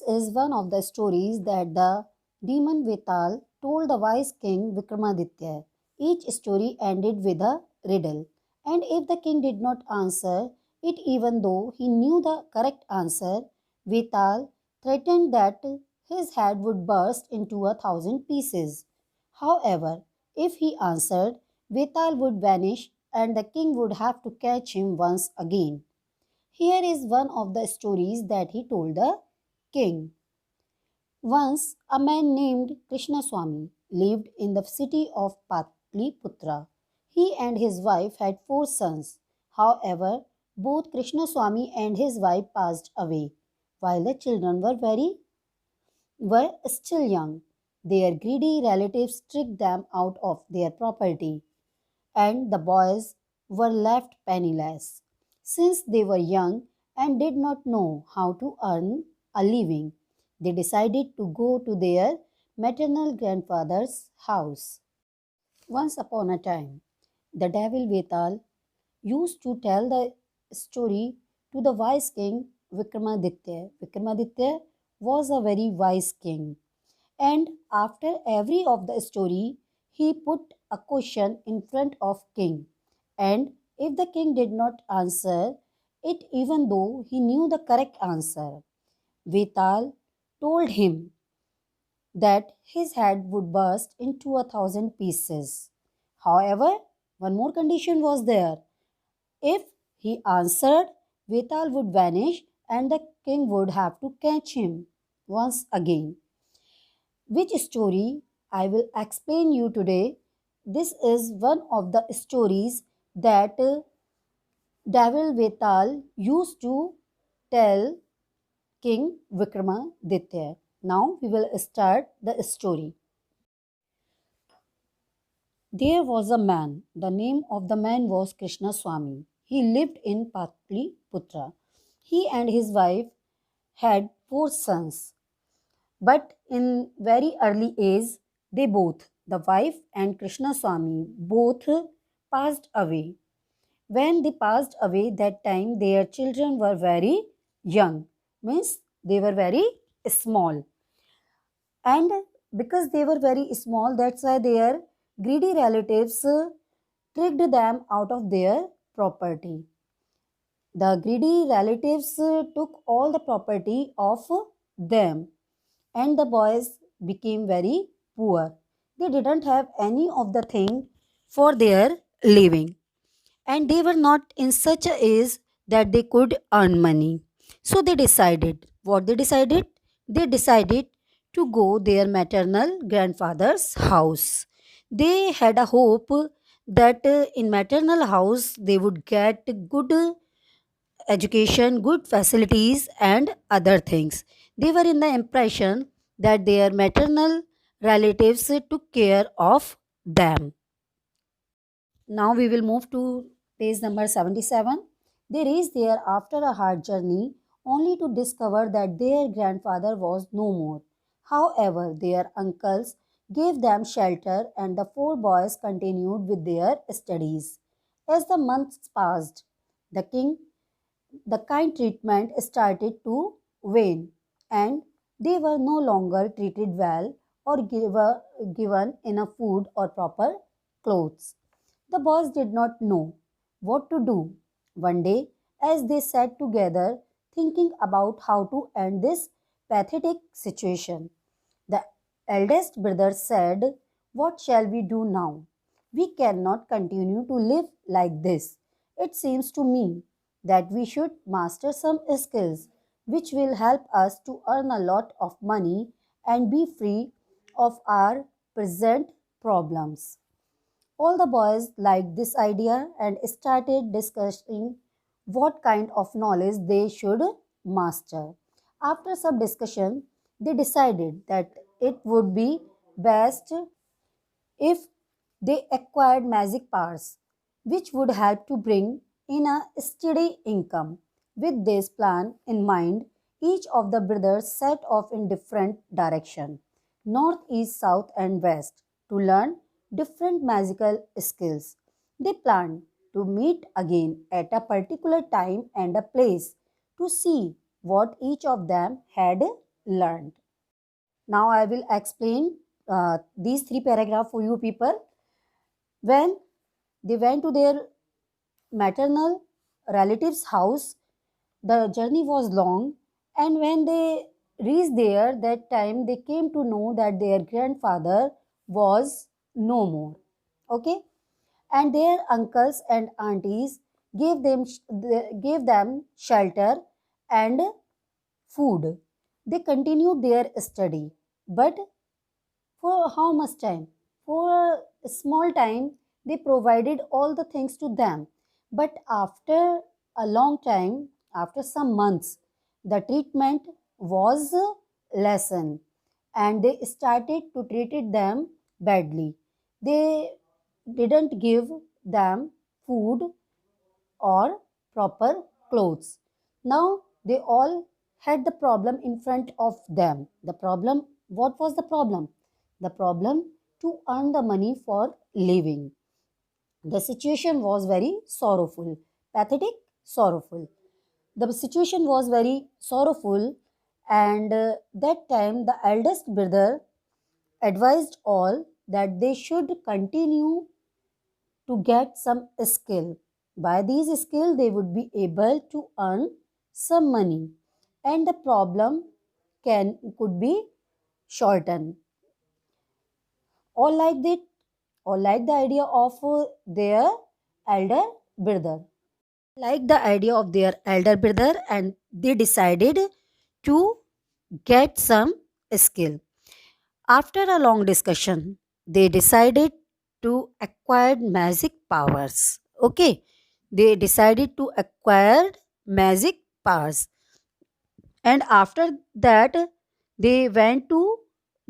This is one of the stories that the demon Vetal told the wise king Vikramaditya. Each story ended with a riddle, and if the king did not answer it even though he knew the correct answer, Vetal threatened that his head would burst into 1,000 pieces. However, if he answered, Vetal would vanish and the king would have to catch him once again. Here is one of the stories that he told the king. Once, a man named Krishnaswamy lived in the city of Patliputra. He and his wife had 4 sons. However, both Krishnaswamy and his wife passed away while the children were still young. Their greedy relatives tricked them out of their property, and the boys were left penniless. Since they were young and did not know how to earn a living, they decided to go to their maternal grandfather's house. Once upon a time, the devil Vetal used to tell the story to the wise king Vikramaditya. Vikramaditya was a very wise king, and after every of the story, he put a question in front of king. And if the king did not answer it even though he knew the correct answer, Vetal told him that his head would burst into 1,000 pieces. However, one more condition was there. If he answered, Vetal would vanish and the king would have to catch him once again. Which story I will explain you today. This is one of the stories that Devil Vetal used to tell King Vikramaditya. Now we will start the story. There was a man. The name of the man was Krishna Swami. He lived in Patliputra. He and his wife had 4 sons. But in very early age, they both, the wife and Krishna Swami, both passed away. When they passed away, that time their children were very young, means they were very small. And because they were very small, that's why their greedy relatives tricked them out of their property. The greedy relatives took all the property of them, and the boys became very poor. They didn't have any of the thing for their living, and they were not in such a age that they could earn money. So they decided, what they decided? They decided to go their maternal grandfather's house. They had a hope that in maternal house they would get good education, good facilities, and other things. They were in the impression that their maternal relatives took care of them. Now we will move to page number 77. They reached there after a hard journey only to discover that their grandfather was no more. However, their uncles gave them shelter and the 4 boys continued with their studies. As the months passed, the king the kind treatment started to wane, and they were no longer treated well or given enough food or proper clothes. The boys did not know what to do. One day, as they sat together thinking about how to end this pathetic situation, the eldest brother said, "What shall we do now? We cannot continue to live like this. It seems to me that we should master some skills which will help us to earn a lot of money and be free of our present problems." All the boys liked this idea and started discussing what kind of knowledge they should master. After some discussion, they decided that it would be best if they acquired magic powers, which would help to bring in a steady income. With this plan in mind, each of the brothers set off in different direction, north, east, south, and west, to learn different magical skills. They planned to meet again at a particular time and a place to see what each of them had learned. Now I will explain these three paragraphs for you people. When they went to their maternal relative's house, the journey was long, and when they reached there, that time they came to know that their grandfather was no more. Okay, and their uncles and aunties gave them shelter and food. They continued their study, but for how much time? For a small time, they provided all the things to them. But after a long time, after some months, the treatment was lessened and they started to treat them badly. They didn't give them food or proper clothes. Now they all had the problem in front of them. The problem, what was the problem? The problem to earn the money for living. The situation was very sorrowful, pathetic, sorrowful. The situation was very sorrowful, and that time the eldest brother advised all that they should continue to get some skill. By these skill, they would be able to earn some money, and the problem could be shortened. All like that, all like the idea of their elder brother. Like the idea of their elder brother, and they decided to get some skill. After a long discussion, they decided to acquire magic powers. Okay, they decided to acquire magic powers, and after that, they went to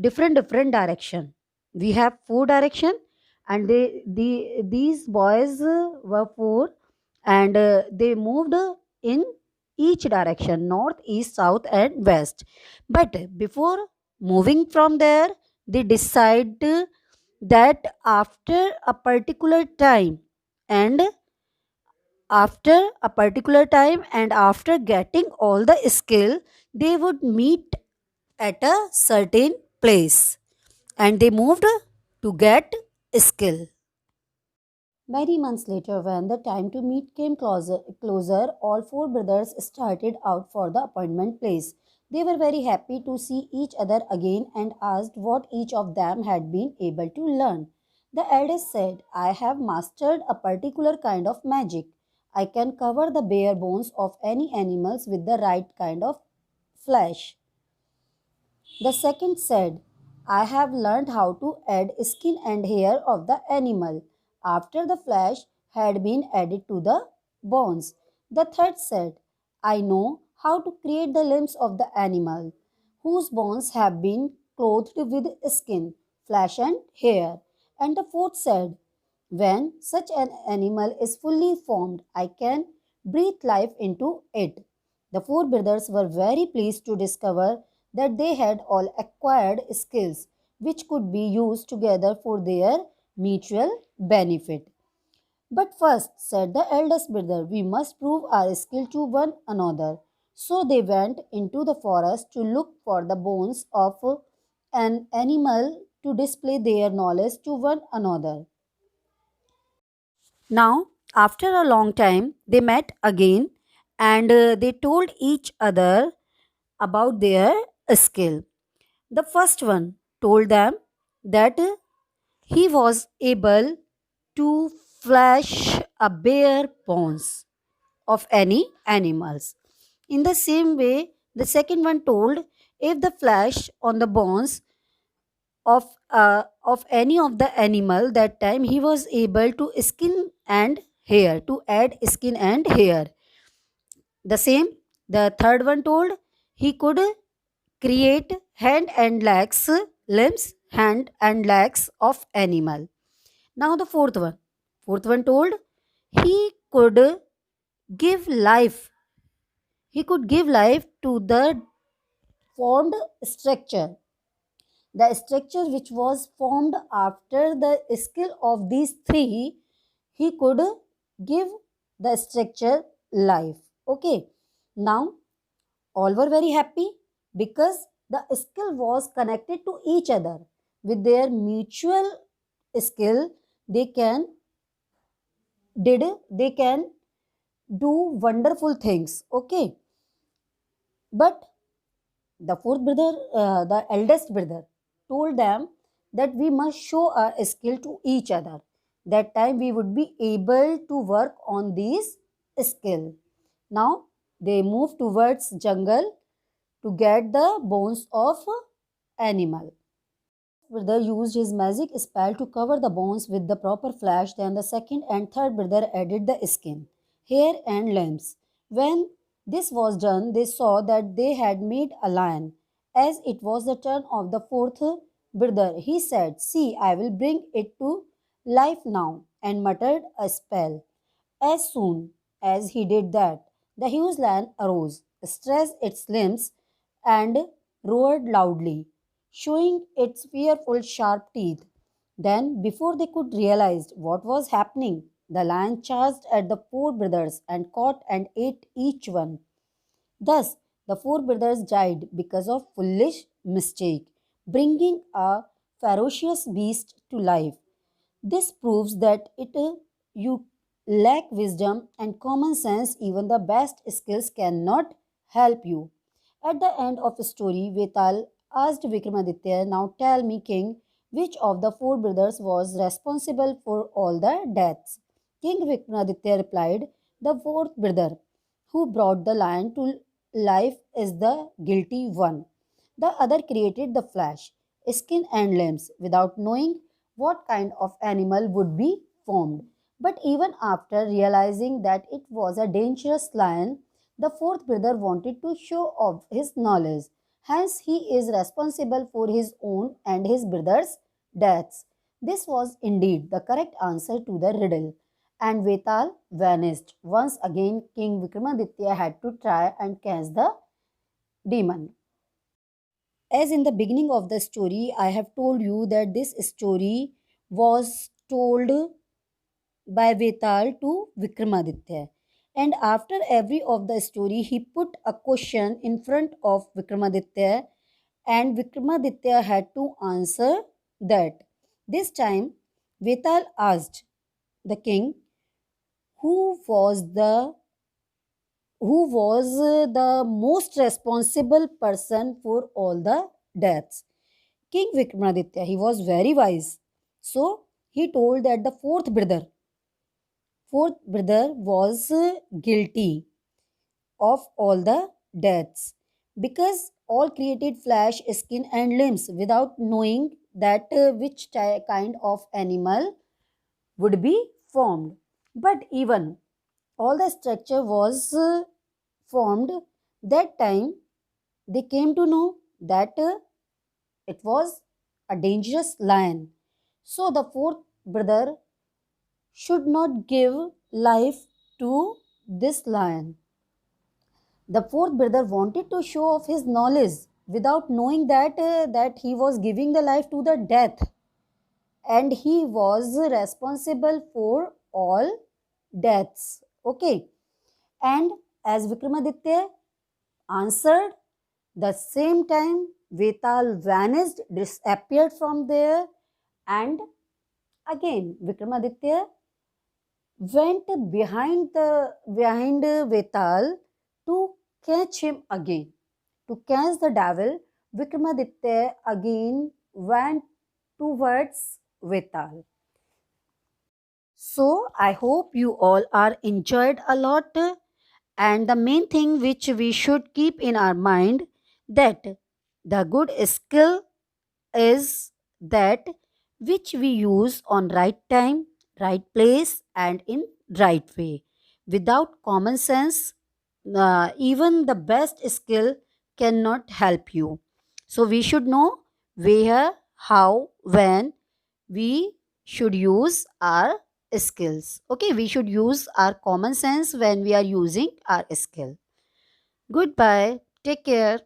different direction. We have four direction, and these boys were four, and they moved in each direction, north, east, south, and west. But before moving from there, they decide that after a particular time, and after getting all the skill, they would meet at a certain place, and they moved to get skill. Many months later, when the time to meet came closer, all four brothers started out for the appointment place. They were very happy to see each other again and asked what each of them had been able to learn. The eldest said, I have mastered a particular kind of magic. I can cover the bare bones of any animals with the right kind of flesh. The second said, I have learned how to add skin and hair of the animal after the flesh had been added to the bones. The third said, I know how to create the limbs of the animal whose bones have been clothed with skin, flesh, and hair. And the fourth said, when such an animal is fully formed, I can breathe life into it. The four brothers were very pleased to discover that they had all acquired skills which could be used together for their mutual benefit. But first, said the eldest brother, we must prove our skill to one another. So they went into the forest to look for the bones of an animal to display their knowledge to one another. Now, after a long time, they met again, and they told each other about their skill. The first one told them that he was able to flesh a bare bones of any animals. In the same way, the second one told if the flesh on the bones of any of the animal, that time he was able to skin and hair, to add skin and hair. The same, the third one told he could create hand and legs, limbs, hand and legs of animal. Now the fourth one told he could give life, he could give life to the formed structure, the structure which was formed after the skill of these three. He could give the structure life. Okay, now all were very happy because The skill was connected to each other. With their mutual skill, they can did they can do wonderful things. Okay, but the fourth brother, the eldest brother, told them that we must show our skill to each other. That time we would be able to work on these skill. Now they moved towards jungle to get the bones of animal. Brother used his magic spell to cover the bones with the proper flesh. Then the second and third brother added the skin, hair, and limbs. When this was done, they saw that they had made a lion. As it was the turn of the fourth brother, he said, "See, I will bring it to life now," and muttered a spell. As soon as he did that, the huge lion arose, stretched its limbs, and roared loudly, showing its fearful sharp teeth. Then, before they could realize what was happening, the lion charged at the four brothers and caught and ate each one. Thus, the four brothers died because of foolish mistake, bringing a ferocious beast to life. This proves that it you lack wisdom and common sense, even the best skills cannot help you. At the end of the story, Vetal asked Vikramaditya, "Now tell me, king, which of the four brothers was responsible for all the deaths?" King Vikramaditya replied, "The fourth brother, who brought the lion to life, is the guilty one. The other created the flesh, skin, and limbs without knowing what kind of animal would be formed. But even after realizing that it was a dangerous lion, the fourth brother wanted to show off his knowledge. Hence, he is responsible for his own and his brother's deaths." This was indeed the correct answer to the riddle, and Vetal vanished. Once again, King Vikramaditya had to try and catch the demon. As in the beginning of the story, I have told you that this story was told by Vetal to Vikramaditya. And after every of the story, he put a question in front of Vikramaditya, and Vikramaditya had to answer that. This time, Vetal asked the king who was the most responsible person for all the deaths. King Vikramaditya, he was very wise. So he told that the fourth brother was guilty of all the deaths because all created flesh, skin, and limbs without knowing that which kind of animal would be formed. But even all the structure was formed, that time they came to know that it was a dangerous lion. So the fourth brother should not give life to this lion. The fourth brother wanted to show off his knowledge without knowing that he was giving the life to the death, and he was responsible for all deaths. Okay, and as Vikramaditya answered, the same time Vetal vanished, disappeared from there, and again Vikramaditya went behind Vetal to catch him again. To catch the devil, Vikramaditya again went towards Vetal. So I hope you all are enjoyed a lot, and the main thing which we should keep in our mind that the good skill is that which we use on right time, right place, and in right way. Without common sense, even the best skill cannot help you. So we should know where, how, when we should use our skills. Okay, we should use our common sense when we are using our skill. Goodbye. Take care.